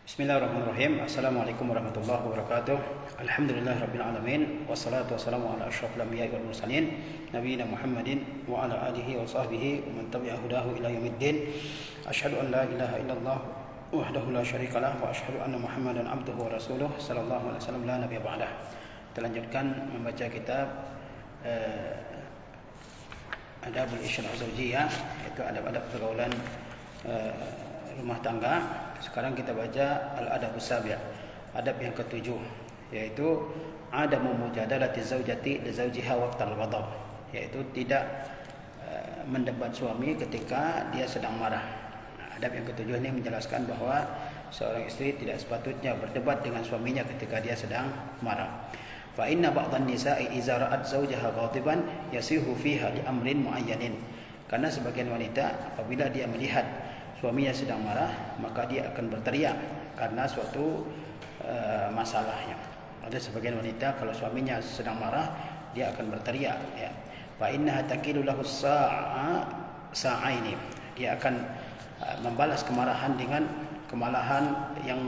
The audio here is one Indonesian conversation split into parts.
Bismillahirrahmanirrahim. Assalamualaikum warahmatullahi wabarakatuh. Alhamdulillah rabbil alamin. Wassalatu wassalamu ala asyrafil anbiya'i wal mursalin nabiyina Muhammadin wa ala alihi wa sahbihi wa man tabi'a hudahu ila yaumiddin. Asyhadu an la ilaha illallah wahdahu la syarika lah wa asyhadu anna Muhammadan abduhu wa rasuluh sallallahu alaihi wasallam la nabiyya ba'dah. Kita lanjutkan membaca kitab Adabul Ishrah Zawjiyah, yaitu adab-adab pergaulan rumah tangga. Sekarang kita baca Al-Adabus Sabi', adab yang ketujuh, yaitu adamu mujadalati zaujati li zawjiha waqtal ghadab, yaitu tidak mendebat suami ketika dia sedang marah. Adab yang ketujuh ini menjelaskan bahwa seorang istri tidak sepatutnya berdebat dengan suaminya ketika dia sedang marah. Fa inna ba'dhan nisa'i idza ra'at zawjaha ghadiban yasihu fiha li amrin muayyanin. Karena sebagian wanita apabila dia melihat suaminya sedang marah, maka dia akan berteriak karena suatu masalahnya. Ada sebagian wanita kalau suaminya sedang marah, dia akan berteriak, ya. Fa innaha takilu lahu sa'aini. Dia akan membalas kemarahan dengan kemarahan yang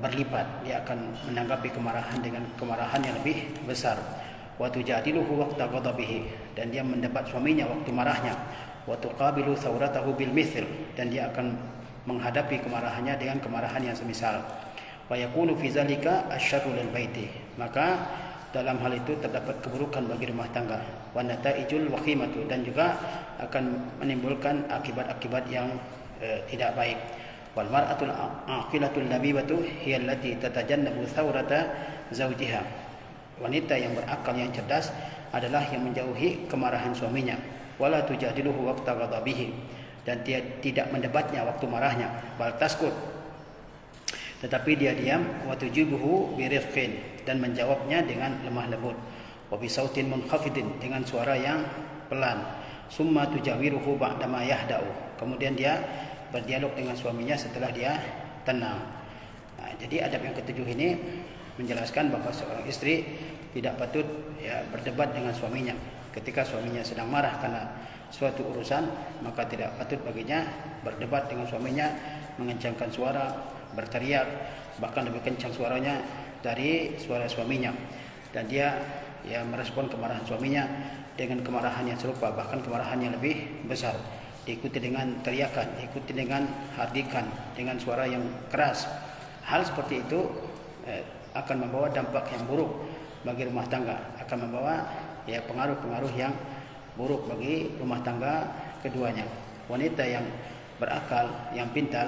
berlipat. Dia akan menanggapi kemarahan dengan kemarahan yang lebih besar. Wa tujadiluhu waqta ghadabihi, dan dia mendebat suaminya waktu marahnya. Wa tuqabilu thawratahu bil mithl, dan dia akan menghadapi kemarahannya dengan kemarahan yang semisal. Wa yakunu fi zalika asyarru lil baiti, maka dalam hal itu terdapat keburukan bagi rumah tangga. Wa nataijul wakhimatu, dan juga akan menimbulkan akibat-akibat yang tidak baik. Wal mar'atul aqilatul labibatu hiya allati tatajannabu thawrata zawjiha. Wanita yang berakal yang cerdas adalah yang menjauhi kemarahan suaminya. Wala tujadiluhu waqta ghadabihi, dan dia tidak mendebatnya waktu marahnya. Bal taskut, tetapi dia diam. Wa tujibuhu birifqin, dan menjawabnya dengan lemah lembut. Wa bisautin munkhafidin, dengan suara yang pelan. Summa tujawiruhu ba'dama yahda'u, kemudian dia berdialog dengan suaminya setelah dia tenang. Nah, jadi adab yang ketujuh ini menjelaskan bahwa seorang istri tidak patut berdebat dengan suaminya. Ketika suaminya sedang marah karena suatu urusan, maka tidak patut baginya berdebat dengan suaminya, mengencangkan suara, berteriak, bahkan lebih kencang suaranya dari suara suaminya. Dan dia merespon kemarahan suaminya dengan kemarahan yang serupa, bahkan kemarahan yang lebih besar. Diikuti dengan teriakan, diikuti dengan hardikan, dengan suara yang keras. Hal seperti itu akan membawa dampak yang buruk bagi rumah tangga, akan membawa pengaruh-pengaruh yang buruk bagi rumah tangga keduanya. Wanita yang berakal, yang pintar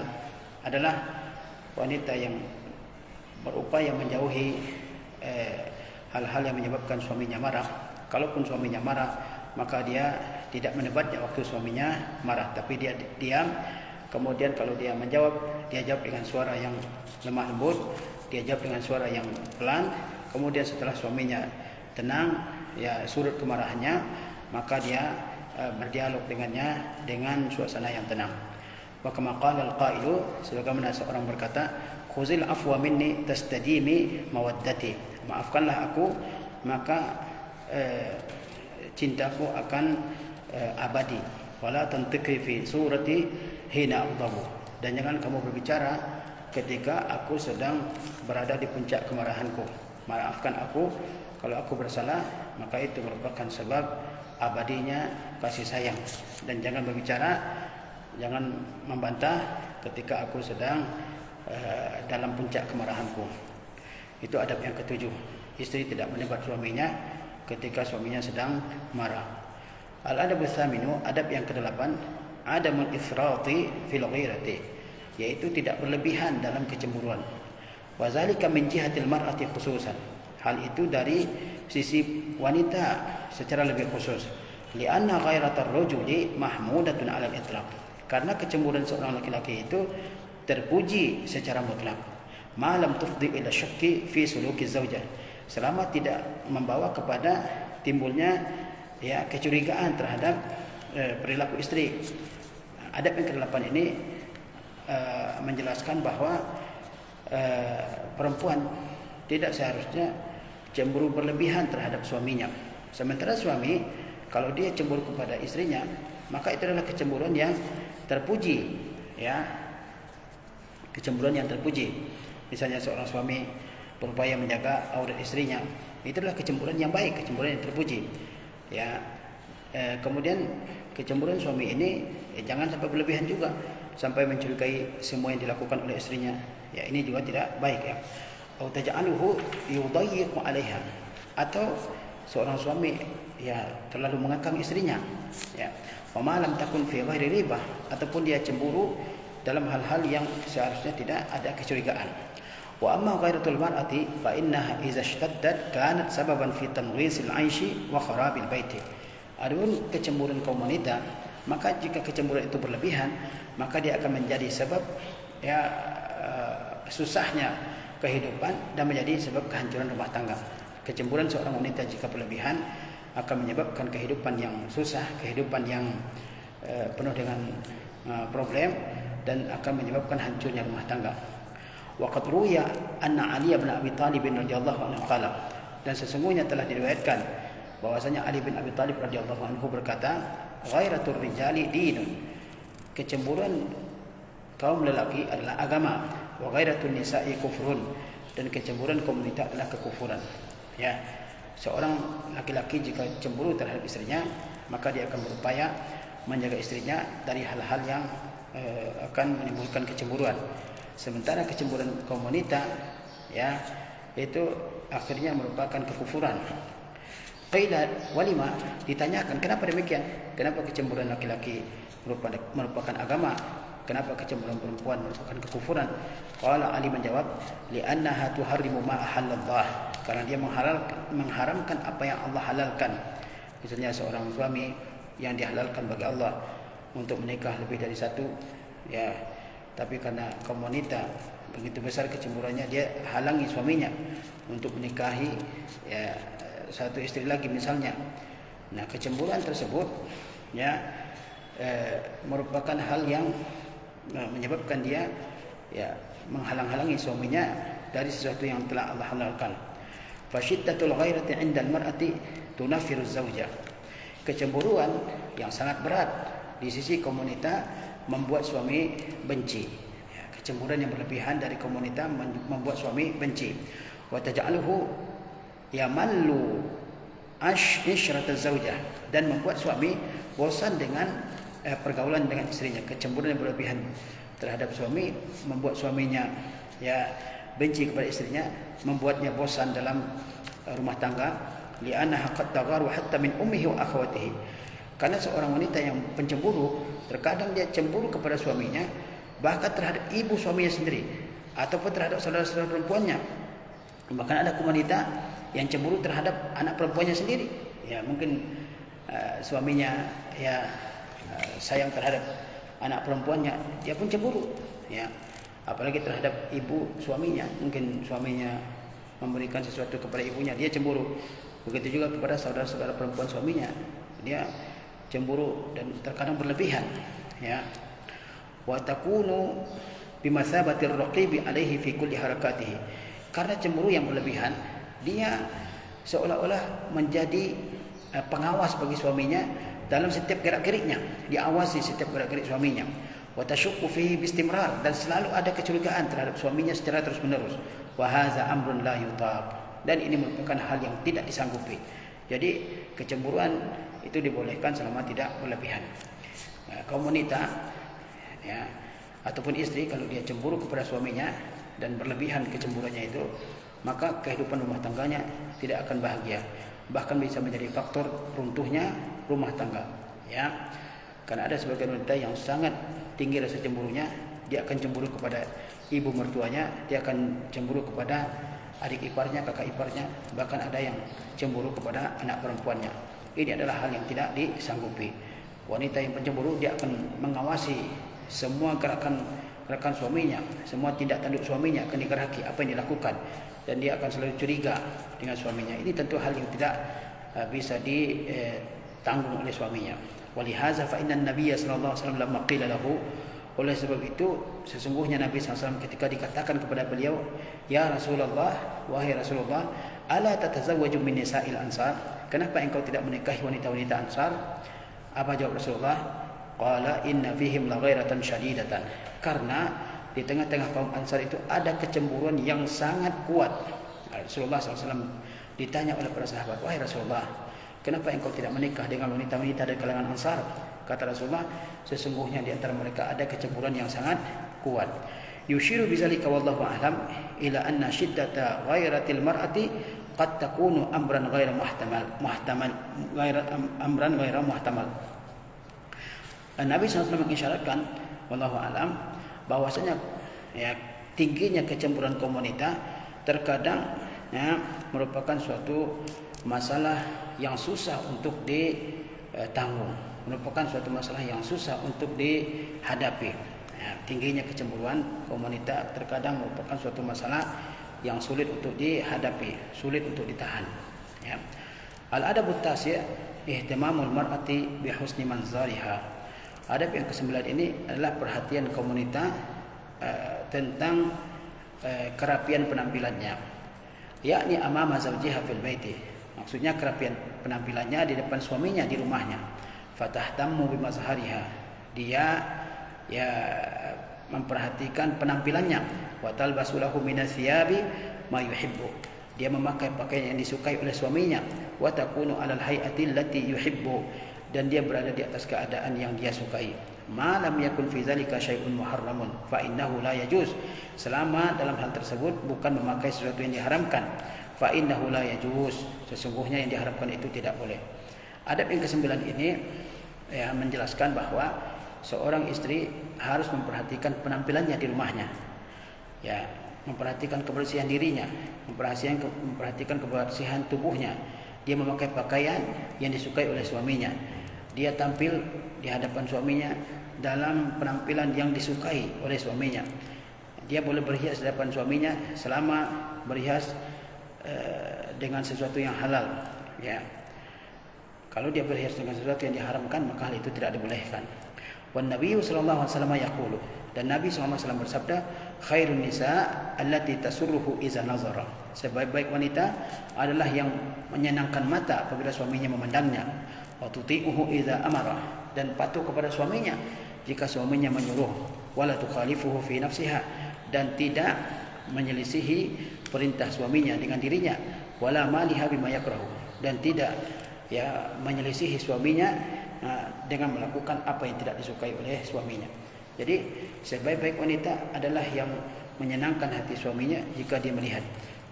adalah wanita yang berupaya menjauhi hal-hal yang menyebabkan suaminya marah. Kalaupun suaminya marah, maka dia tidak mendebatnya waktu suaminya marah, tapi dia diam. Kemudian kalau dia menjawab, dia jawab dengan suara yang lemah lembut, dia jawab dengan suara yang pelan. Kemudian setelah suaminya tenang, surut kemarahannya, maka dia berdialog dengannya dengan suasana yang tenang. Wa kama qala al-qailu, sebagaimana seorang berkata, khuzil afwa minni tastadimi mawaddati. Maafkanlah aku, maka cintaku akan abadi. Wala tantiqi fi surati hina adabu, dan jangan kamu berbicara ketika aku sedang berada di puncak kemarahanku. Maafkan aku kalau aku bersalah, maka itu merupakan sebab abadinya kasih sayang. Dan jangan berbicara, jangan membantah ketika aku sedang dalam puncak kemarahanku. Itu adab yang ketujuh. Istri tidak mendebat suaminya ketika suaminya sedang marah. Al-adabus tsaminu, adab yang kedelapan, adamul ifrati fil ghirati, yaitu tidak berlebihan dalam kecemburuan. Wa zalika min jihatil mar'ati khususan, hal itu dari sisi wanita secara lebih khusus. Li'anna ghairatar rajuli mahmudatun 'alal itlaq, karena kecemburuan seorang laki-laki itu terpuji secara mutlak. Ma lam tufdi ila syakki fi suluki zaujah, selama tidak membawa kepada timbulnya kecurigaan terhadap perilaku istri. Adab yang ke-8 ini menjelaskan bahwa perempuan tidak seharusnya cemburu berlebihan terhadap suaminya. Sementara suami, kalau dia cemburu kepada istrinya, maka itu adalah kecemburuan yang terpuji, kecemburuan yang terpuji. Misalnya seorang suami berupaya menjaga aurat istrinya, itulah kecemburuan yang baik, kecemburuan yang terpuji. Ya, kemudian kecemburuan suami ini jangan sampai berlebihan juga, sampai mencurigai semua yang dilakukan oleh istrinya. Ya, ini juga tidak baik ya. Atau taj'aluhu yudayyiqu 'alaiha, atau seorang suami ya terlalu mengekang istrinya. Ya, wa ma lam takun fi ghairi ribah, ataupun dia cemburu dalam hal-hal yang seharusnya tidak ada kecurigaan. Wa amma ghairatul mar'ati fa innaha idza ishtaddat kanat sababan fi tamghisil 'aishi wa kharabil baiti. Adapun kecemburuan kaum wanita, maka jika kecemburuan itu berlebihan, maka dia akan menjadi sebab ya susahnya kehidupan dan menjadi sebab kehancuran rumah tangga. Kecemburuan seorang wanita jika berlebihan akan menyebabkan kehidupan yang susah, kehidupan yang penuh dengan problem, dan akan menyebabkan hancurnya rumah tangga. Waqad ruya anna Ali bin Abi Thalib radhiyallahu anhu qala, dan sesungguhnya telah diriwayatkan bahwasanya Ali bin Abi Thalib radhiyallahu anhu berkata, ghairatur rijali dinun, kecemburuan kaum lelaki adalah agama, wa ghairatul nisa'i kufrun, dan kecemburuan kaum wanita adalah kekufuran. Ya, seorang laki-laki jika cemburu terhadap istrinya, maka dia akan berupaya menjaga istrinya dari hal-hal yang akan menimbulkan kecemburuan. Sementara kecemburuan kaum wanita ya itu akhirnya merupakan kekufuran. Qila walima, ditanyakan kenapa demikian? Kenapa kecemburuan laki-laki merupakan agama? Kenapa kecemburuan perempuan merupakan kekufuran? Qala Ali menjawab, li'annaha tuharrimu ma ahallallah, karena dia mengharamkan apa yang Allah halalkan. Misalnya seorang suami yang dihalalkan bagi Allah untuk menikah lebih dari satu, ya, tapi karena kaum wanita begitu besar kecemburuannya, dia halangi suaminya untuk menikahi ya satu istri lagi misalnya. Nah, kecemburuan tersebut ya merupakan hal yang menyebabkan dia ya menghalang-halangi suaminya dari sesuatu yang telah Allah halalkan. Fashiddatul ghairati 'inda al-mar'ati tunaffiru az-zawja. Kecemburuan yang sangat berat di sisi kaum wanita membuat suami benci. Ya, kecemburuan yang berlebihan dari kaum wanita membuat suami benci. Wa taj'aluhu yamallu ishrat az-zawjah, dan membuat suami bosan dengan pergaulan dengan istrinya. Kecemburuan yang berlebihan terhadap suami membuat suaminya ya benci kepada istrinya, membuatnya bosan dalam rumah tangga. Li'annaha qad tagharu hatta min ummihi wa akhawatihi. Karena seorang wanita yang pencemburu, terkadang dia cemburu kepada suaminya, bahkan terhadap ibu suaminya sendiri, ataupun terhadap saudara-saudara perempuannya. Bahkan ada wanita yang cemburu terhadap anak perempuannya sendiri. Ya, mungkin suaminya ya sayang terhadap anak perempuannya, dia pun cemburu. Ya, apalagi terhadap ibu suaminya, mungkin suaminya memberikan sesuatu kepada ibunya, dia cemburu. Begitu juga kepada saudara-saudara perempuan suaminya, dia cemburu dan terkadang berlebihan. Ya, wa takunu bimathabatir raqibi alaihi fi kulli harakatihi. Karena cemburu yang berlebihan, dia seolah-olah menjadi pengawas bagi suaminya dalam setiap gerak-geriknya, diawasi setiap gerak-gerik suaminya. Wa tashukku fihi bistimrar, dan selalu ada kecurigaan terhadap suaminya secara terus-menerus. Wa hadza amrun la yutab, dan ini merupakan hal yang tidak disanggupi. Jadi kecemburuan itu dibolehkan selama tidak berlebihan. Kaum wanita ya ataupun istri, kalau dia cemburu kepada suaminya dan berlebihan kecemburuannya itu, maka kehidupan rumah tangganya tidak akan bahagia, bahkan bisa menjadi faktor runtuhnya rumah tangga. Ya, karena ada sebagian wanita yang sangat tinggi rasa cemburunya, dia akan cemburu kepada ibu mertuanya, dia akan cemburu kepada adik iparnya, kakak iparnya, bahkan ada yang cemburu kepada anak perempuannya. Ini adalah hal yang tidak disanggupi. Wanita yang pencemburu, dia akan mengawasi semua gerakan suaminya, semua tindak tanduk suaminya akan digeraki, apa yang dilakukan, dan dia akan selalu curiga dengan suaminya. Ini tentu hal yang tidak bisa ditanggung oleh suaminya. Walihaza fa inna an-nabiy sallallahu alaihi wasallam lamma qila lahu, oleh sebab itu sesungguhnya Nabi SAW ketika dikatakan kepada beliau, ya Rasulullah, wahai Rasulullah, ala tatazawwaju min nisa'il ansar, kenapa engkau tidak menikahi wanita-wanita Ansar? Apa jawab Rasulullah? Qala inna fihim laghairatan syadidatan, karena di tengah-tengah kaum Ansar itu ada kecemburuan yang sangat kuat. Rasulullah SAW ditanya oleh para sahabat, wahai Rasulullah, kenapa engkau tidak menikah dengan wanita-wanita dari kalangan Ansar? Kata Rasulullah, sesungguhnya di antara mereka ada kecemburuan yang sangat kuat. Yushiru bizalika wallahu a'lam ila anna shiddata ghairatil mar'ati qad takunu amran ghaira muhtamal Nabi SAW mengisyaratkan wallahu a'lam bahwasanya ya tingginya kecemburuan kaum wanita terkadang ya merupakan suatu masalah yang susah untuk ditanggung, merupakan suatu masalah yang susah untuk dihadapi. Ya, tingginya kecemburuan kaum wanita terkadang merupakan suatu masalah yang sulit untuk dihadapi, sulit untuk ditahan. Ya. Al-adabut tasi' ihtimamul mar'ati bihusni manzariha. Adab yang ke-9 ini adalah perhatian kaum wanita tentang kerapian penampilannya, yakni amama zawjiha fil baiti. Maksudnya kerapian penampilannya di depan suaminya di rumahnya. Fatahtammu bimazhariha. Dia ya memperhatikan penampilannya. Wa talbasu lahu minathiyabi ma yuhibbu. Dia memakai pakaian yang disukai oleh suaminya. Wa takunu 'alal hay'ati allati yuhibbu. Dan dia berada di atas keadaan yang dia sukai. Ma lam yakun fi zalika syai'un muharramun fa innahu la yajuz. Selama dalam hal tersebut bukan memakai sesuatu yang diharamkan, fa innahu la yajuz. Sesungguhnya yang diharamkan itu tidak boleh. Adab yang ke-9 ini ya menjelaskan bahwa seorang istri harus memperhatikan penampilannya di rumahnya. Ya, memperhatikan kebersihan dirinya, memperhatikan kebersihan tubuhnya. Dia memakai pakaian yang disukai oleh suaminya. Dia tampil di hadapan suaminya dalam penampilan yang disukai oleh suaminya. Dia boleh berhias di hadapan suaminya selama berhias dengan sesuatu yang halal. Ya. Kalau dia berhias dengan sesuatu yang diharamkan, maka hal itu tidak dibolehkan. Wan Nabi sallallahu alaihi wasallam yaqulu, dan Nabi sallallahu alaihi wasallam bersabda, khairun nisa allati tasurruhu iza nazara. Sebaik-baik wanita adalah yang menyenangkan mata apabila suaminya memandangnya. Wa tuti'uhu iza amara, dan patuh kepada suaminya jika suaminya menyuruh. Wala tukhalifuhu fi nafsiha, dan tidak menyelisihi perintah suaminya dengan dirinya. Wala maliha bima yakrahu, dan tidak ya menyelisihi suaminya dengan melakukan apa yang tidak disukai oleh suaminya. Jadi sebaik-baik wanita adalah yang menyenangkan hati suaminya jika dia melihat.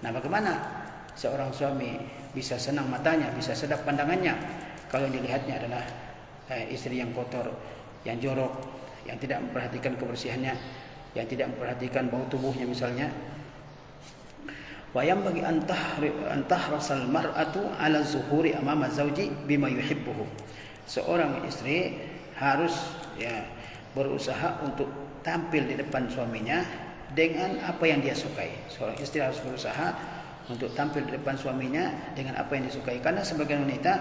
Nah, bagaimana seorang suami bisa senang matanya, bisa sedap pandangannya kalau dilihatnya adalah istri yang kotor, yang jorok, yang tidak memperhatikan kebersihannya, yang tidak memperhatikan bau tubuhnya misalnya. Wa yanbaghi antah rasal mar'atu 'ala zuhuri amama zawji bima yuhibbuhu. Seorang istri harus ya berusaha untuk tampil di depan suaminya dengan apa yang dia sukai. Seorang istri harus berusaha untuk tampil di depan suaminya dengan apa yang disukai. Karena sebagian wanita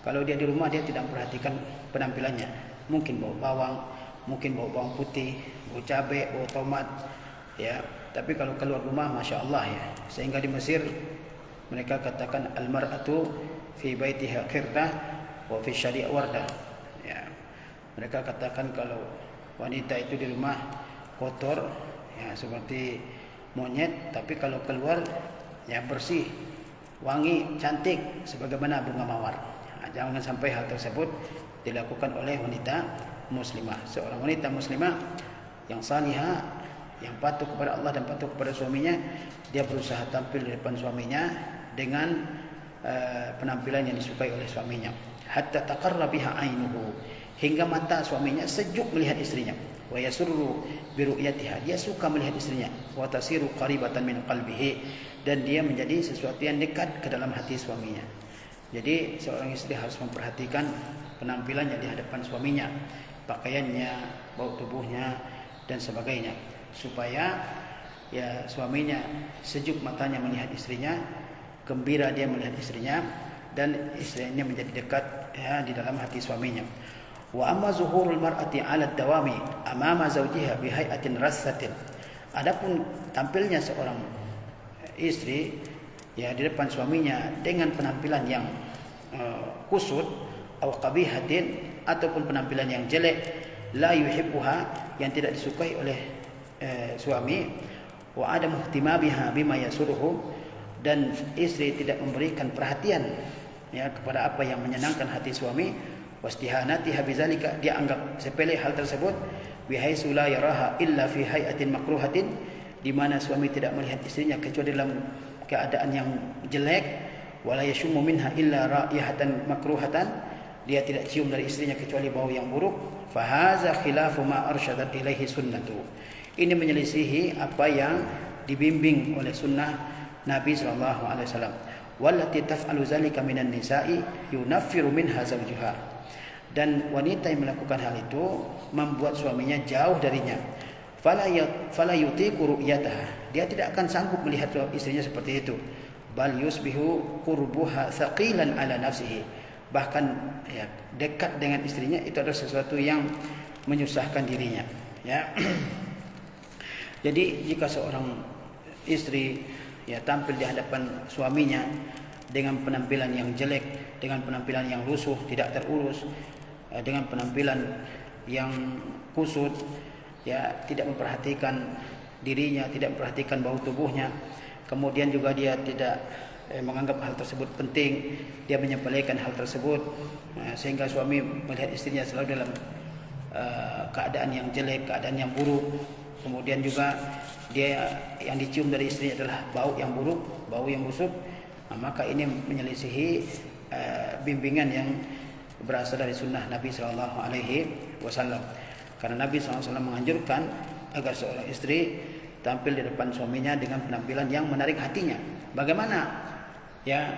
kalau dia di rumah dia tidak memperhatikan penampilannya. Mungkin bau bawang, mungkin bau bawang putih, bau cabai, bau tomat, ya. Tapi kalau keluar rumah, masya Allah ya. Sehingga di Mesir mereka katakan al-mar'atu fi baitiha qirdah wa fi syari' wardah. Ya. Mereka katakan kalau wanita itu di rumah kotor, ya seperti monyet, tapi kalau keluar ya bersih, wangi, cantik sebagaimana bunga mawar. Nah, jangan sampai hal tersebut dilakukan oleh wanita muslimah. Seorang wanita muslimah yang salihah, yang patuh kepada Allah dan patuh kepada suaminya, dia berusaha tampil di depan suaminya dengan penampilan yang disukai oleh suaminya. Hatta taqarra biha ainuhu, hingga mata suaminya sejuk melihat istrinya. Wa yasurru bi ru'yatiha, dia suka melihat istrinya. Wa tasiru qaribatan min qalbihi, dan dia menjadi sesuatu yang dekat ke dalam hati suaminya. Jadi seorang istri harus memperhatikan penampilannya di hadapan suaminya, pakaiannya, bau tubuhnya dan sebagainya, supaya ya suaminya sejuk matanya melihat istrinya, gembira dia melihat istrinya, dan istrinya menjadi dekat ya di dalam hati suaminya. Wa amma zuhurul mar'ati 'ala ad-dawami amama zawjiha bi hay'atin rassatin. Adapun tampilnya seorang istri ya di depan suaminya dengan penampilan yang kusut atau qabihatin, ataupun penampilan yang jelek, la yuhibbuha, yang tidak disukai oleh suami, wa adam ihtimamiha bima yasuruhu, dan istri tidak memberikan perhatian ya kepada apa yang menyenangkan hati suami, wastihanatiha bizalika, dia anggap sepele hal tersebut, bihaitsu la yaraha illa fi hayatin makruhatin, di mana suami tidak melihat istrinya kecuali dalam keadaan yang jelek, wala yashummu minha illa raihatan makruhatan, dia tidak cium dari istrinya kecuali bau yang buruk, fahaza khilafu ma arsyadat ilaihi sunnatu, ini menyelisihi apa yang dibimbing oleh sunnah Nabi sallallahu alaihi wasallam, wallati taf'alu zalika minan nisa'i yunaffiru minha zawjuha, dan wanita yang melakukan hal itu membuat suaminya jauh darinya, fala yutiqu ru'yataha, dia tidak akan sanggup melihat istrinya seperti itu, bal yusbihu qurbuha thaqilan ala nafsihi, bahkan ya, dekat dengan istrinya itu adalah sesuatu yang menyusahkan dirinya ya. Jadi jika seorang istri ya tampil di hadapan suaminya dengan penampilan yang jelek, dengan penampilan yang lusuh, tidak terurus, dengan penampilan yang kusut, ya tidak memperhatikan dirinya, tidak memperhatikan bau tubuhnya, kemudian juga dia tidak menganggap hal tersebut penting, dia menyepelekan hal tersebut, sehingga suami melihat istrinya selalu dalam keadaan yang jelek, keadaan yang buruk. Kemudian juga dia yang dicium dari istrinya adalah bau yang buruk, bau yang busuk, maka ini menyelisihi bimbingan yang berasal dari sunnah Nabi Sallallahu Alaihi Wasallam. Karena Nabi SAW menganjurkan agar seorang istri tampil di depan suaminya dengan penampilan yang menarik hatinya. Bagaimana ya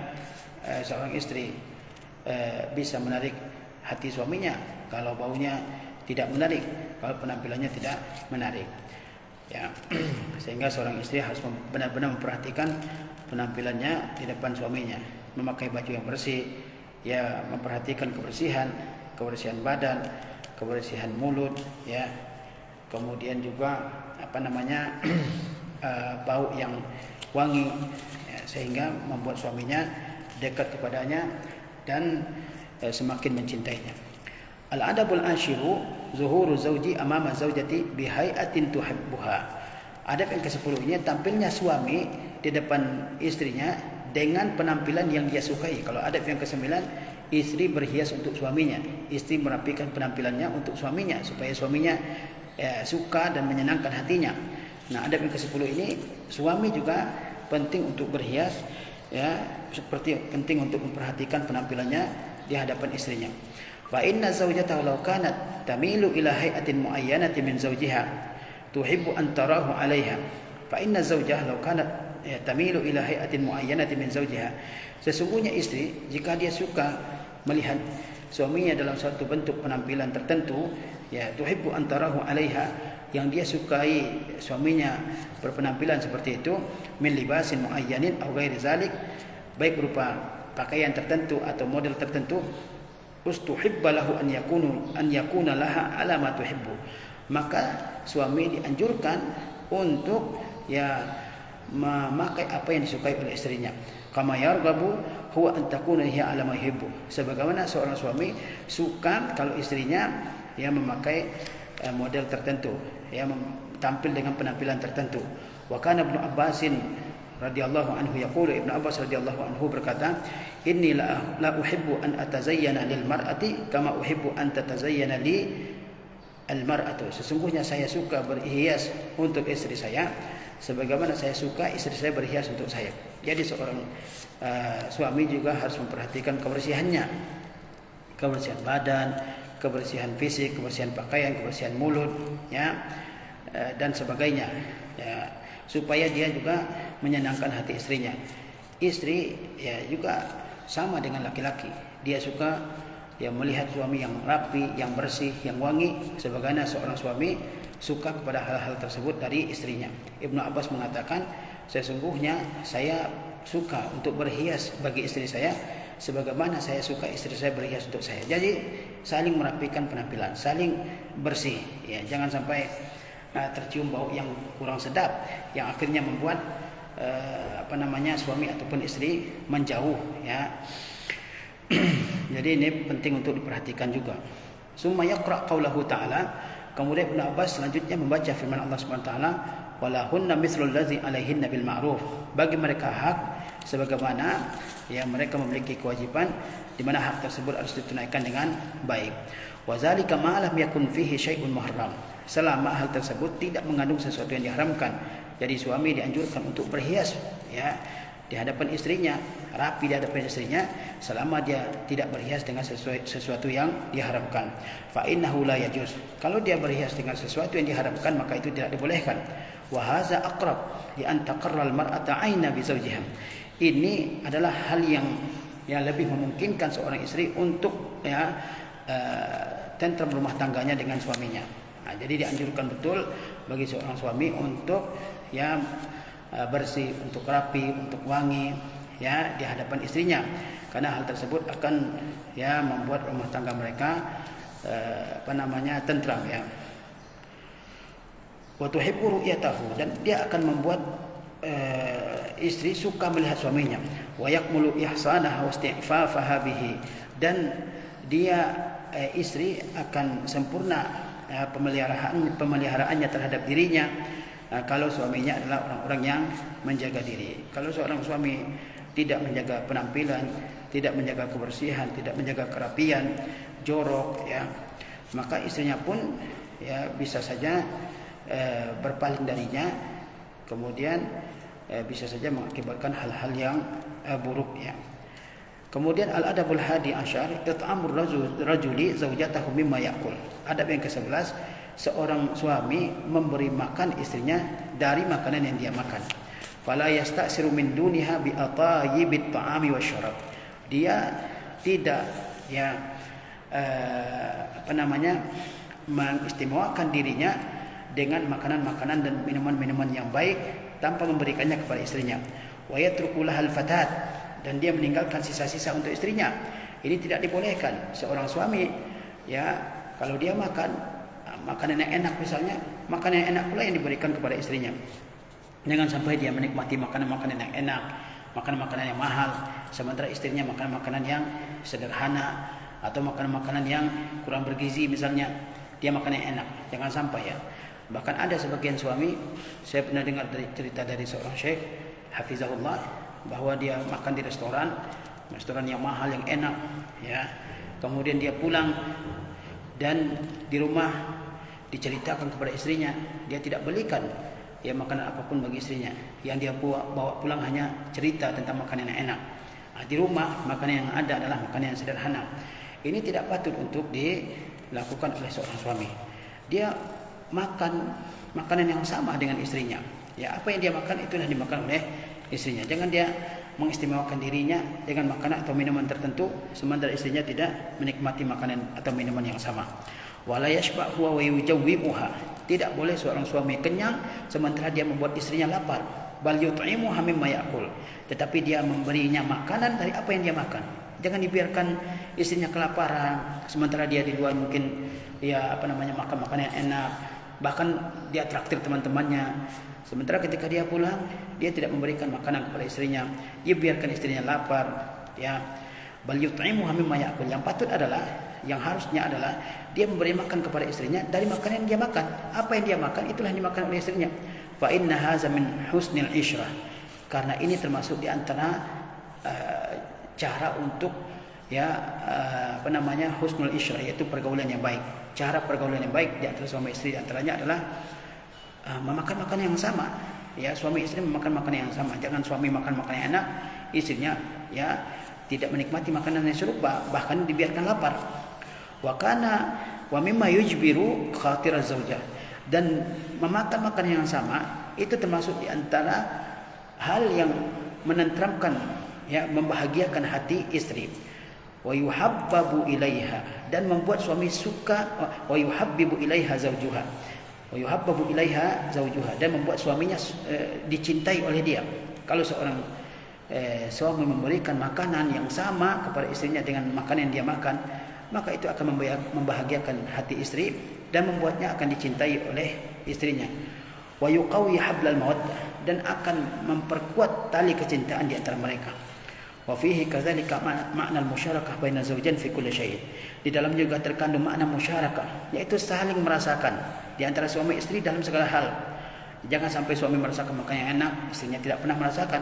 seorang istri bisa menarik hati suaminya kalau baunya tidak menarik, kalau penampilannya tidak menarik ya. Sehingga seorang istri harus benar-benar memperhatikan penampilannya di depan suaminya, memakai baju yang bersih ya, memperhatikan kebersihan badan, kebersihan mulut ya, kemudian juga bau yang wangi ya, sehingga membuat suaminya dekat kepadanya dan semakin mencintainya. Al-adabul ashiru zuhuru zawji amama zawjati bihai'atin tuhibbuha. Adab yang ke-10 ini tampilnya suami di depan istrinya dengan penampilan yang dia sukai. Kalau adab yang ke-9, istri berhias untuk suaminya, istri merapikan penampilannya untuk suaminya supaya suaminya suka dan menyenangkan hatinya. Nah, adab yang ke-10 ini suami juga penting untuk berhias ya, seperti penting untuk memperhatikan penampilannya di hadapan istrinya. Fa inna zawjatahu law kanat tamilu ila hay'atin muayyanatin min zawjiha tuhibbu an tarahu 'alayha. Fa inna zawjaha law kanat tamilu ila hay'atin muayyanatin min zawjiha. Sesungguhnya istri jika dia suka melihat suaminya dalam suatu bentuk penampilan tertentu ya, tuhibbu an tarahu 'alayha, yang dia sukai suaminya berpenampilan seperti itu, min libasin muayyanin aw ghairi zalik, baik berupa pakaian tertentu atau model tertentu, ustuhibba lahu an yakuna laha ala ma tuhibbu, maka suami dianjurkan untuk ya memakai apa yang disukai oleh istrinya. Kama yarghabu huwa an takuna hiya ala ma yuhibbu, sebagaimana seorang suami suka kalau istrinya ya memakai model tertentu, ya tampil dengan penampilan tertentu. Wa kana Ibnu Abbasin radhiyallahu anhu yaqulu, Ibnu Abbas radhiyallahu anhu berkata, inni la uhibbu an atazayyana lil mar'ati kama uhibbu an tatazayyana li al mar'atu, sesungguhnya saya suka berhias untuk istri saya sebagaimana saya suka istri saya berhias untuk saya. Jadi seorang suami juga harus memperhatikan kebersihannya, kebersihan badan, kebersihan fisik, kebersihan pakaian, kebersihan mulut ya, dan sebagainya ya, supaya dia juga menyenangkan hati istrinya. Istri ya juga sama dengan laki-laki, dia suka ya melihat suami yang rapi, yang bersih, yang wangi, sebagaimana seorang suami suka kepada hal-hal tersebut dari istrinya. Ibnu Abbas mengatakan, sesungguhnya saya suka untuk berhias bagi istri saya sebagaimana saya suka istri saya berhias untuk saya. Jadi saling merapikan penampilan, saling bersih ya, jangan sampai tercium bau yang kurang sedap yang akhirnya membuat suami ataupun istri menjauh ya. Jadi ini penting untuk diperhatikan juga. Summa yaqra qaulahu ta'ala, Kemudian Ibnu Abbas selanjutnya membaca firman Allah Subhanahu wa taala, walahunna mithlul ladzi alaihinna bil ma'ruf. Bagi mereka hak sebagaimana yang mereka memiliki kewajiban, di mana hak tersebut harus ditunaikan dengan baik. Wa zalika ma lam yakun fihi syai'un muharram. Selama hal tersebut tidak mengandung sesuatu yang diharamkan. Jadi suami dianjurkan untuk berhias ya di hadapan istrinya, rapi di hadapan istrinya selama dia tidak berhias dengan sesuatu yang diharamkan. Fa innahu la yajuz. Kalau dia berhias dengan sesuatu yang diharamkan, maka itu tidak dibolehkan. Wa hadza aqrab li an taqarra al-mar'ata 'aina bi zawjiha. Ini adalah hal yang lebih memungkinkan seorang istri untuk tentram rumah tangganya dengan suaminya. Nah, jadi dianjurkan betul bagi seorang suami untuk bersih, untuk rapi, untuk wangi ya di hadapan istrinya, karena hal tersebut akan membuat rumah tangga mereka tentram ya. Wa tuhibbu ru'yatahu, dan dia akan membuat istri suka melihat suaminya. Wa yakmulu ihsanaha wa isti'fafaha bihi, dan dia istri akan sempurna pemeliharaannya terhadap dirinya kalau suaminya adalah orang-orang yang menjaga diri. Kalau seorang suami tidak menjaga penampilan, tidak menjaga kebersihan, tidak menjaga kerapian, jorok ya, maka istrinya pun bisa saja berpaling darinya, kemudian bisa saja mengakibatkan hal-hal yang buruk ya. Kemudian al-adabul hadi asyar, it'amur rajuli zaujatahu mimma ya'kul. Adab yang ke-11, seorang suami memberi makan istrinya dari makanan yang dia makan. Fala yasta'siru min duniha bi atayyibit ta'ami wasyarab. Dia tidak mengistimewakan dirinya dengan makanan-makanan dan minuman-minuman yang baik tanpa memberikannya kepada istrinya. Wa yatruku lahal fatat, dan dia meninggalkan sisa-sisa untuk istrinya. Ini tidak dibolehkan. Seorang suami kalau dia makan makanan yang enak misalnya, makanan yang enak pula yang diberikan kepada istrinya. Jangan sampai dia menikmati makanan-makanan yang enak, makanan-makanan yang mahal, sementara istrinya makan makanan yang sederhana atau makanan-makanan yang kurang bergizi misalnya, dia makan yang enak. Jangan sampai ya. Bahkan ada sebagian suami, saya pernah dengar cerita dari seorang syekh hafizahullah, bahwa dia makan di restoran yang mahal, yang enak ya. Kemudian dia pulang dan di rumah diceritakan kepada istrinya, dia tidak belikan makanan apapun bagi istrinya. Yang dia bawa pulang hanya cerita tentang makanan yang enak. Di rumah makanan yang ada adalah makanan yang sederhana. Ini tidak patut untuk dilakukan oleh seorang suami. Dia makan makanan yang sama dengan istrinya. Ya, apa yang dia makan itulah dimakan oleh istrinya. Jangan dia mengistimewakan dirinya dengan makanan atau minuman tertentu sementara istrinya tidak menikmati makanan atau minuman yang sama. Wala yashba' huwa wa yujawwibuha. Tidak boleh seorang suami kenyang sementara dia membuat istrinya lapar. Bal yut'imuha mimma ya'kul. Tetapi dia memberinya makanan dari apa yang dia makan. Jangan dibiarkan istrinya kelaparan sementara dia di luar mungkin makan makanan yang enak, bahkan dia traktir teman-temannya. Sementara ketika dia pulang, dia tidak memberikan makanan kepada istrinya. Dia biarkan istrinya lapar ya. Bal yut'imuha mimma ya'kul. Yang patut adalah, yang harusnya adalah dia memberi makan kepada istrinya dari makanan yang dia makan. Apa yang dia makan itulah yang dimakan oleh istrinya. Fa inna hadza min husnil ishrah. Karena ini termasuk di antara cara untuk husnul ishrah, yaitu pergaulan yang baik. Cara pergaulan yang baik di antara suami istri antaranya adalah memakan makanan yang sama. Ya, suami istri memakan makanan yang sama. Jangan suami makan makanan yang enak, istrinya tidak menikmati makanan yang serupa, bahkan dibiarkan lapar. Wa mimma yujbiru khatir az-zaujah. Dan memakan makanan yang sama itu termasuk di antara hal yang menenteramkan, membahagiakan hati istri. Wa yuhabbabu ilaiha, dan membuat suami suka. Wa yuhabbibu ilaiha zawjuha. Wa yuhabbabu ilaiha zawjuha, dan membuat suaminya dicintai oleh dia. Kalau seorang suami memberikan makanan yang sama kepada istrinya dengan makanan yang dia makan, maka itu akan membahagiakan hati istri dan membuatnya akan dicintai oleh istrinya. Wa yuqawi hablal mawaddah, dan akan memperkuat tali kecintaan di antara mereka. Wa fihi kadzalika makna al-musyarakah baina zawjain fi kulli syai'. Di dalam juga terkandung makna musyarakah, yaitu saling merasakan di antara suami istri dalam segala hal. Jangan sampai suami merasakan makanan yang enak, istrinya tidak pernah merasakan.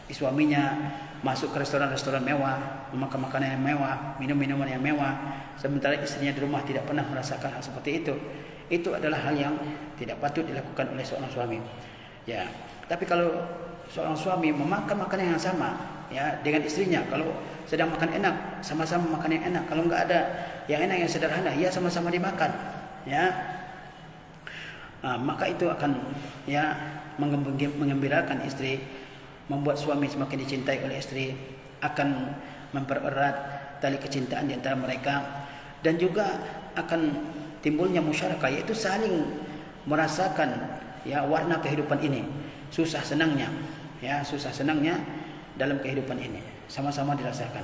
Suaminya masuk ke restoran-restoran mewah, memakan makanan yang mewah, minum minuman yang mewah, sementara istrinya di rumah tidak pernah merasakan hal seperti itu. Itu adalah hal yang tidak patut dilakukan oleh seorang suami. Ya, tapi kalau seorang suami memakan makanan yang sama, ya, dengan istrinya, kalau sedang makan enak, sama-sama makan yang enak. Kalau enggak ada yang enak yang sederhana, ya sama-sama dimakan, ya. Maka itu akan, ya, mengembirakan istri, membuat suami semakin dicintai oleh istri, akan mempererat tali kecintaan di antara mereka, dan juga akan timbulnya musyarakah, yaitu saling merasakan, ya, warna kehidupan ini, susah senangnya, ya, susah senangnya dalam kehidupan ini sama-sama dirasakan.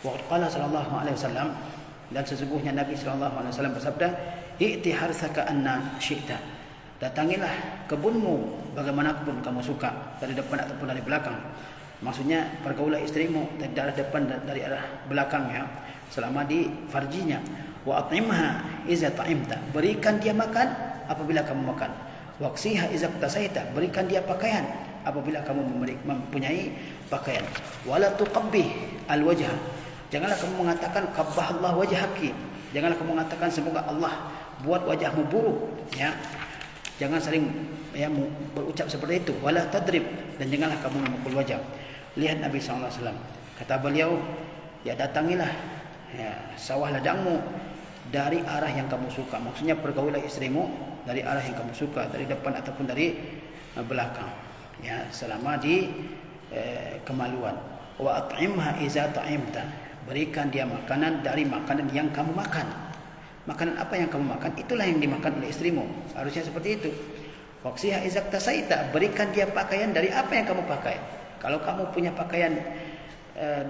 Wa qala sallallahu alaihi wasallam, dan sesungguhnya Nabi sallallahu alaihi wasallam bersabda, "I'ti harsaka anna syi'ta." Datangilah kebunmu bagaimanapun kamu suka, dari depan ataupun dari belakang. Maksudnya pergaulah istrimu dari arah depan dan dari arah belakang, ya, selama di farjinya. Wa at'imha iza ta'imta, berikan dia makan apabila kamu makan. Waqsiha iza tasaita, berikan dia pakaian apabila kamu mempunyai pakaian. Wala tuqabbih alwajha, janganlah kamu mengatakan qabbahallahu wajhaki, janganlah kamu mengatakan semoga Allah buat wajahmu buruk, ya. Jangan sering, ya, berucap seperti itu. Wala tadrib, dan janganlah kamu memukul wajah. Lihat Nabi SAW, kata beliau, ya, datangilah, ya, sawah ladangmu dari arah yang kamu suka. Maksudnya pergaulah istrimu dari arah yang kamu suka, dari depan ataupun dari belakang, ya, selama di kemaluan. Wa at'imha iza ta'imta, berikan dia makanan dari makanan yang kamu makan. Makanan apa yang kamu makan, itulah yang dimakan oleh istrimu. Harusnya seperti itu. Waqsiha iza tasaita, berikan dia pakaian dari apa yang kamu pakai. Kalau kamu punya pakaian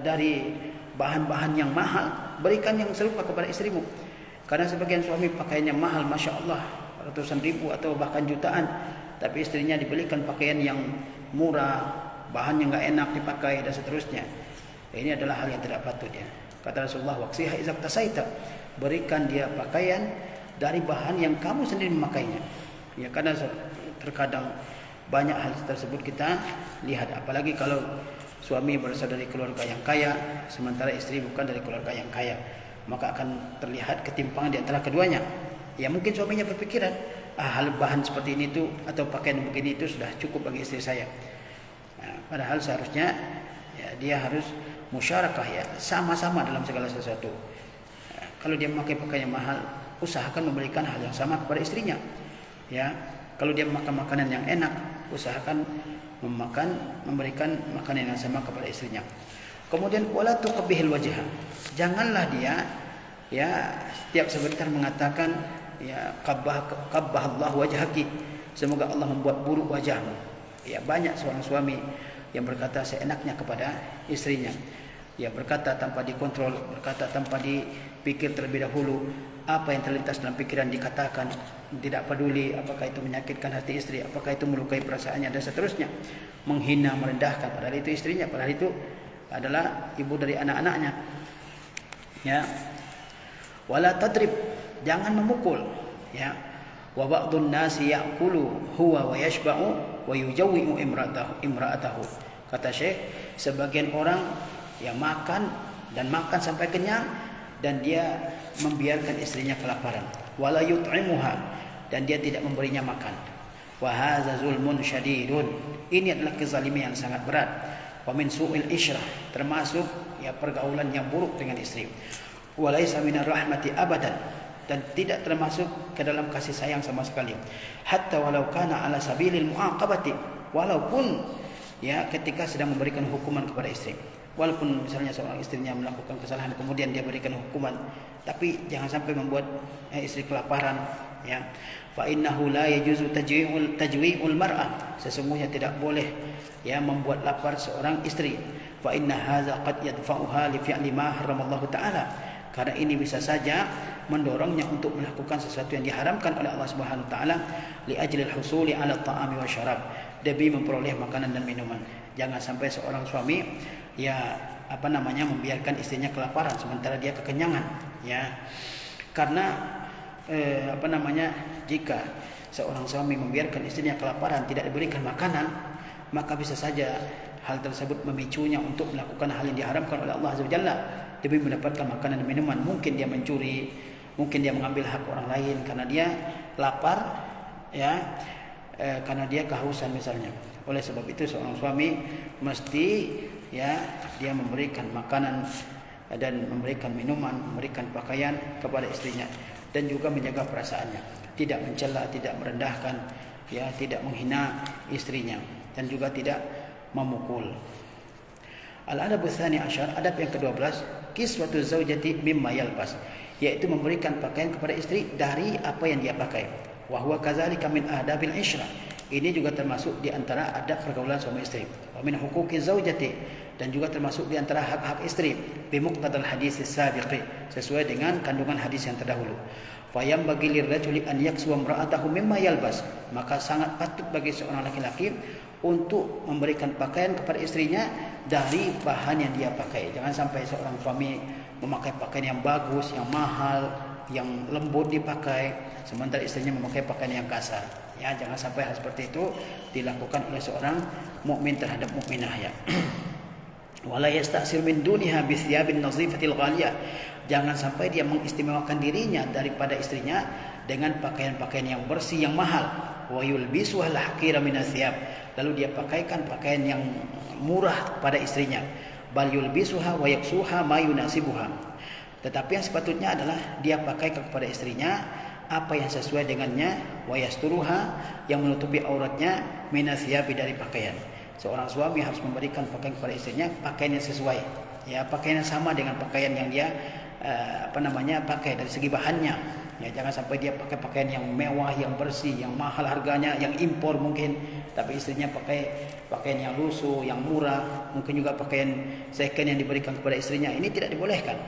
dari bahan-bahan yang mahal, berikan yang serupa kepada istrimu. Karena sebagian suami pakaiannya mahal, masya Allah, ratusan ribu atau bahkan jutaan, tapi istrinya dibelikan pakaian yang murah, bahan yang enggak enak dipakai, dan seterusnya. Ini adalah hal yang tidak patut, ya. Kata Rasulullah, waqsiha iza tasaita, berikan dia pakaian dari bahan yang kamu sendiri memakainya. Ya, karena terkadang banyak hal tersebut kita lihat, apalagi kalau suami berasal dari keluarga yang kaya, sementara istri bukan dari keluarga yang kaya, maka akan terlihat ketimpangan di antara keduanya. Ya, mungkin suaminya berpikiran, hal bahan seperti ini tuh atau pakaian begini itu sudah cukup bagi istri saya. Nah, padahal seharusnya, ya, dia harus musyarakah, ya, sama-sama dalam segala sesuatu. Kalau dia memakai pakaian yang mahal, usahakan memberikan hal yang sama kepada istrinya. Ya, kalau dia makan makanan yang enak, usahakan memberikan makanan yang sama kepada istrinya. Kemudian wala tuqabbihil wajha, janganlah dia, ya, setiap sebentar mengatakan, ya, qabbahallahu wajhaki, semoga Allah membuat buruk wajahmu. Ya, banyak seorang suami yang berkata seenaknya kepada istrinya. Ya, berkata tanpa dikontrol, berkata tanpa dipikir terlebih dahulu, apa yang terlintas dalam pikiran dikatakan, tidak peduli apakah itu menyakitkan hati istri, apakah itu melukai perasaannya, dan seterusnya. Menghina, merendahkan, padahal itu istrinya, padahal itu adalah ibu dari anak-anaknya. Ya. Wala tadrib, jangan memukul, ya. Wa ba'dun nasi ya'kulu huwa wa yashba'u wa yujawwi'u imra'atahu. Kata Syekh, sebagian orang yang makan dan makan sampai kenyang, dan dia membiarkan istrinya kelaparan. Wala yut'imuha, dan dia tidak memberinya makan. Wa hadza zulmun syadidun, ini adalah kezaliman yang sangat berat. Wa min su'il isyrah, termasuk, ya, pergaulan yang buruk dengan istri. Wa laisa minar rahmati abadan, dan tidak termasuk ke dalam kasih sayang sama sekali. Hatta walau kana ala sabilil mu'aqabati, walaupun, ya, ketika sedang memberikan hukuman kepada istri. Walaupun misalnya seorang istrinya melakukan kesalahan, kemudian dia berikan hukuman, tapi jangan sampai membuat istri kelaparan, ya. Fa innahu la yajuzu tajwi'ul mar'ah, sesungguhnya tidak boleh, ya, membuat lapar seorang istri. Fa inna hadza qad yadfa'uha li fi'li ma haramallahu ta'ala, karena ini bisa saja mendorongnya untuk melakukan sesuatu yang diharamkan oleh Allah Subhanahu wa taala, li ajlil husuli 'ala ta'ami wa syarab, demi memperoleh makanan dan minuman. Jangan sampai seorang suami, ya, membiarkan istrinya kelaparan sementara dia kekenyangan, ya. Karena jika seorang suami membiarkan istrinya kelaparan, tidak diberikan makanan, maka bisa saja hal tersebut memicunya untuk melakukan hal yang diharamkan oleh Allah Azza wa Jalla demi mendapatkan makanan dan minuman. Mungkin dia mencuri, mungkin dia mengambil hak orang lain karena dia lapar, ya, karena dia kehausan misalnya. Oleh sebab itu seorang suami mesti, ya, dia memberikan makanan dan memberikan minuman, memberikan pakaian kepada istrinya dan juga menjaga perasaannya, tidak mencela, tidak merendahkan, ya, tidak menghina istrinya dan juga tidak memukul. Al-adab tsani asyar, adab yang ke-12, kiswatu zaujati mimma yalbas, yaitu memberikan pakaian kepada istri dari apa yang dia pakai. Wa huwa kadzalika min adabil isyrah. Ini juga termasuk di antara adab pergaulan suami istri. Wa min huquqi zaujati, dan juga termasuk di antara hak-hak istri bi muqtadal hadis as-sabiqi, sesuai dengan kandungan hadis yang terdahulu. Fa yambaghi lirrajuli an yaksuwa imra'atahu mimma yalbas, maka sangat patut bagi seorang laki-laki untuk memberikan pakaian kepada istrinya dari bahan yang dia pakai. Jangan sampai seorang suami memakai pakaian yang bagus, yang mahal, yang lembut dipakai, sementara istrinya memakai pakaian yang kasar. Ya, jangan sampai hal seperti itu dilakukan oleh seorang mukmin terhadap mukminah, ya. Wala yasta'sir min duniha bi thiyabin nazifatil ghaliyah. Jangan sampai dia mengistimewakan dirinya daripada istrinya dengan pakaian-pakaian yang bersih, yang mahal. Wa yulbisuha al-haqira min athiyab. Lalu dia pakaikan pakaian yang murah pada istrinya. Bal yulbisuha wa yaksuha ma yunasibuha. Tetapi yang sepatutnya adalah dia pakaikan kepada istrinya apa yang sesuai dengannya, wa yasturuha, yang menutupi auratnya, min athiyabi, dari pakaian. Seorang suami harus memberikan pakaian kepada istrinya, pakaian yang sesuai, ya, pakaian yang sama dengan pakaian yang dia pakai dari segi bahannya. Ya, jangan sampai dia pakai pakaian yang mewah, yang bersih, yang mahal harganya, yang impor mungkin, tapi istrinya pakai pakaian yang lusuh, yang murah, mungkin juga pakaian second yang diberikan kepada istrinya. Ini tidak dibolehkan.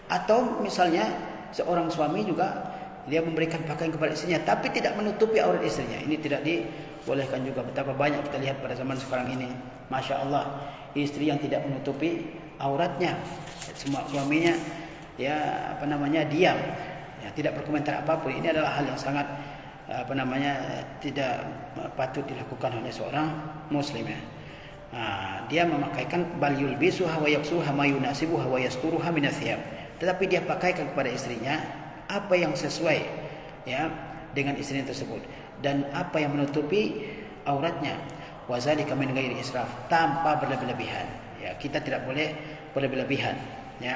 Atau misalnya seorang suami juga dia memberikan pakaian kepada istrinya tapi tidak menutupi aurat istrinya. Ini tidak dibolehkan juga. Betapa banyak kita lihat pada zaman sekarang ini, Masya Allah, istri yang tidak menutupi auratnya. Semua suaminya, ya, diam, ya, tidak berkomentar apapun. Ini adalah hal yang sangat tidak patut dilakukan oleh seorang muslim, ya. Dia memakaikan bal yulbisuha wa yaksuha ma yunasibuha wa yasturuha min athiyab. Tetapi dia pakaikan kepada istrinya apa yang sesuai, ya, dengan istrinya tersebut dan apa yang menutupi auratnya. Wa zalika min ghairi israf, tanpa berlebih-lebihan. Ya, kita tidak boleh berlebih-lebihan, ya.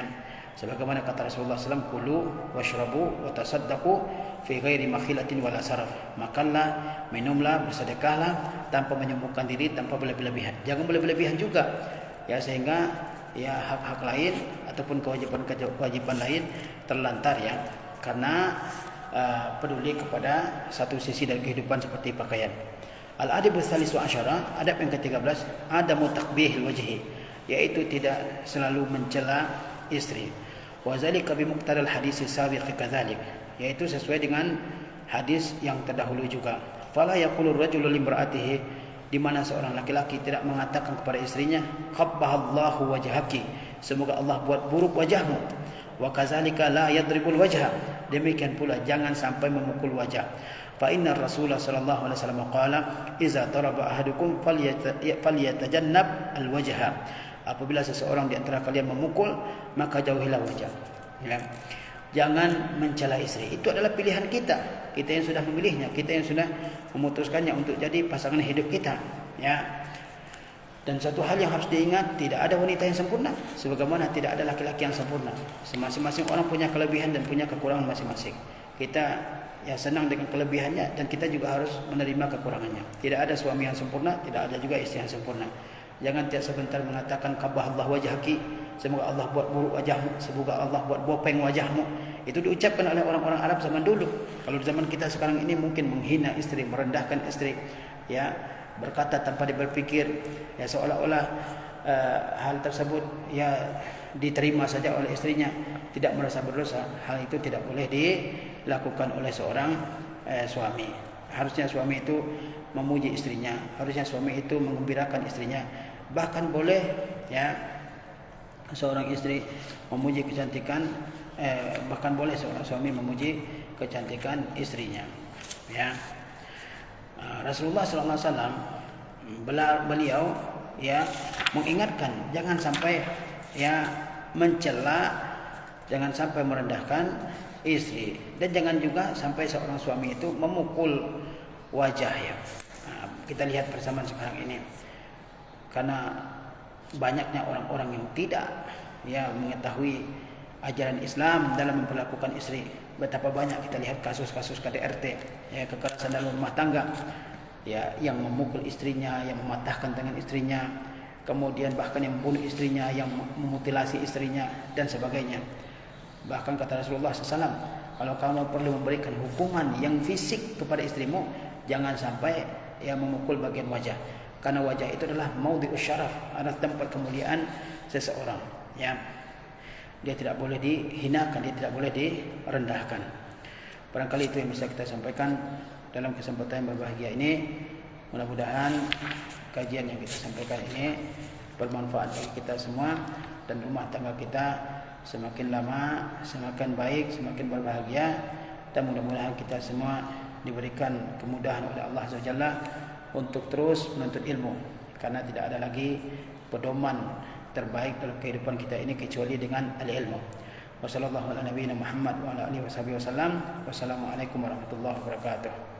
Sebagaimana kata Rasulullah SAW, kulu washrabu wa tasaddaqu fi ghairi makhilatin wala saraf. Makanlah, minumlah, bersedekahlah tanpa menyembuhkan diri, tanpa berlebih-lebihan. Jangan berlebih-lebihan juga, ya, sehingga, ya, hak-hak lain ataupun kewajiban lain terlantar, ya, karena peduli kepada satu sisi dari kehidupan seperti pakaian. Al-adab ats-tsalis wa asyara, adab yang ke-13, adamu taqbihil wajhi, yaitu tidak selalu mencela istri. Wa zalika bi muqtadal hadis as-sabiq kadzalik, yaitu sesuai dengan hadis yang terdahulu juga. Fala yaqulu ar-rajulu li imra'atihi, di mana seorang laki-laki tidak mengatakan kepada istrinya, qabbahallahu wajhaki, semoga Allah buat buruk wajahmu. Wa kadzalika la yadribul wajha, demikian pula jangan sampai memukul wajah. Fa inna Rasulullah sallallahu alaihi wasallam qala, "Idza daraba ahadukum falyatajannab al-wajha." Apabila seseorang di antara kalian memukul, maka jauhilah wajah. Ya. Jangan mencela istri. Itu adalah pilihan kita. Kita yang sudah memilihnya, kita yang sudah memutuskannya untuk jadi pasangan hidup kita, ya. Dan satu hal yang harus diingat, tidak ada wanita yang sempurna, sebagaimana tidak ada laki-laki yang sempurna. Masing-masing orang punya kelebihan dan punya kekurangan masing-masing. Kita, ya, senang dengan kelebihannya dan kita juga harus menerima kekurangannya. Tidak ada suami yang sempurna, tidak ada juga istri yang sempurna. Jangan tiap sebentar mengatakan qabbahallahu wajhaki, semoga Allah buat buruk wajahmu, semoga Allah buat bopeng wajahmu. Itu diucapkan oleh orang-orang Arab zaman dulu. Kalau di zaman kita sekarang ini mungkin menghina istri, merendahkan istri, ya, berkata tanpa berpikir, ya, seolah-olah hal tersebut, ya, diterima saja oleh istrinya, tidak merasa berdosa. Hal itu tidak boleh dilakukan oleh seorang suami. Harusnya suami itu memuji istrinya, harusnya suami itu menggembirakan istrinya. Bahkan boleh, ya, seorang istri memuji kecantikan, bahkan boleh seorang suami memuji kecantikan istrinya. Ya. Rasulullah SAW beliau ya mengingatkan jangan sampai ya mencela, jangan sampai merendahkan istri, dan jangan juga sampai seorang suami itu memukul wajah ya. Kita lihat bersama sekarang ini, karena banyaknya orang-orang yang tidak ya mengetahui ajaran Islam dalam memperlakukan istri. Betapa banyak kita lihat kasus-kasus KDRT, ya, kekerasan dalam rumah tangga, ya, yang memukul istrinya, yang mematahkan tangan istrinya, kemudian bahkan yang membunuh istrinya, yang memutilasi istrinya dan sebagainya. Bahkan kata Rasulullah SAW, kalau kamu perlu memberikan hukuman yang fisik kepada istrimu, jangan sampai ya memukul bagian wajah, karena wajah itu adalah maudhi'us syaraf, adalah tempat kemuliaan seseorang. Ya, dia tidak boleh dihinakan, dia tidak boleh direndahkan. Barangkali itu yang bisa kita sampaikan dalam kesempatan yang berbahagia ini. Mudah-mudahan kajian yang kita sampaikan ini bermanfaat bagi kita semua, dan rumah tangga kita semakin lama semakin baik, semakin berbahagia, dan mudah-mudahan kita semua diberikan kemudahan oleh Allah SWT untuk terus menuntut ilmu, karena tidak ada lagi pedoman terbaik dalam kehidupan kita ini kecuali dengan al-ilmu. Wassalamualaikum warahmatullahi wabarakatuh.